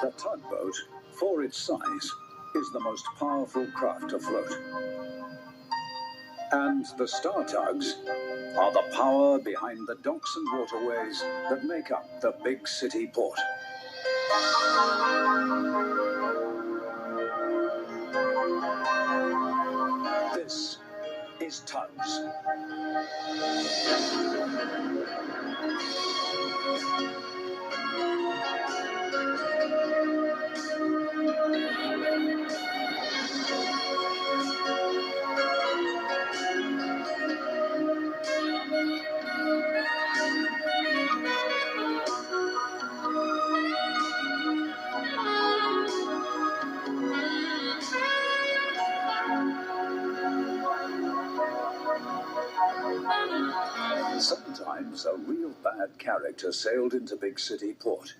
A tugboat, for its size, is the most powerful craft afloat. And the star tugs are the power behind the docks and waterways that make up the big city port. This is TUGS. Sometimes a real bad character sailed into big city port.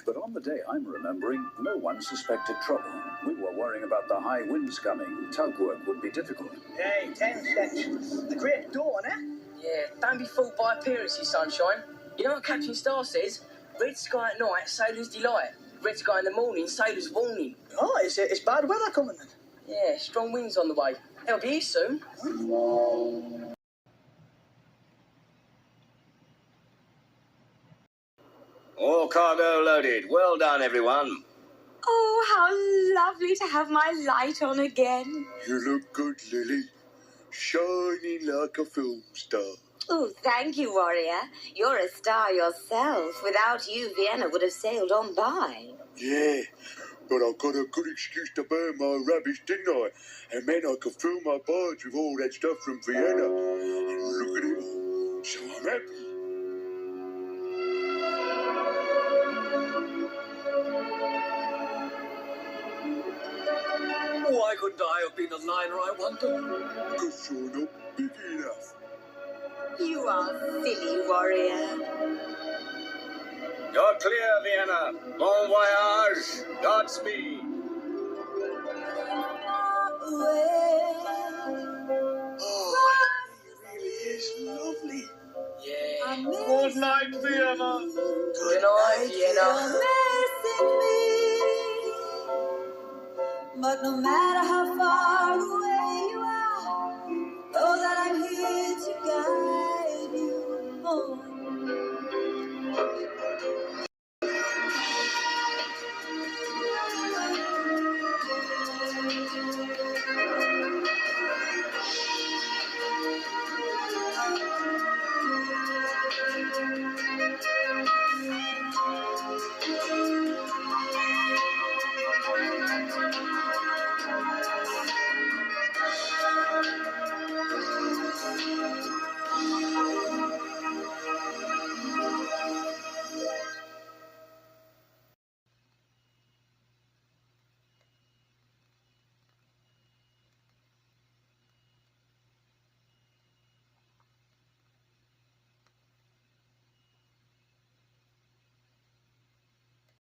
But on the day I'm remembering, no one suspected trouble. We were worrying about the high winds coming. Tug work would be difficult. Hey, 10 steps. The great dawn, eh? Yeah, don't be fooled by appearances, sunshine. You know what Captain Star says? Red sky at night, sailor's delight. Red sky in the morning, sailor's warning. Oh, it's bad weather coming then. Yeah, strong winds on the way. They'll be here soon. All cargo loaded. Well done, everyone. Oh, how lovely to have my light on again. You look good, Lily. Shining like a film star. Oh, thank you, Warrior. You're a star yourself. Without you, Vienna would have sailed on by. Yeah, but I got a good excuse to burn my rubbish, didn't I? And then I could fill my barge with all that stuff from Vienna. And look at it all. So I'm happy. Why couldn't I have been a liner, I wonder? Because you're not big enough. You are silly, Warrior. You're clear, Vienna. Bon voyage. Godspeed. Oh, it really is lovely. Yeah. Good night, Vienna. Good night, Vienna. But no matter how far away you are, know that I'm here to guide you home.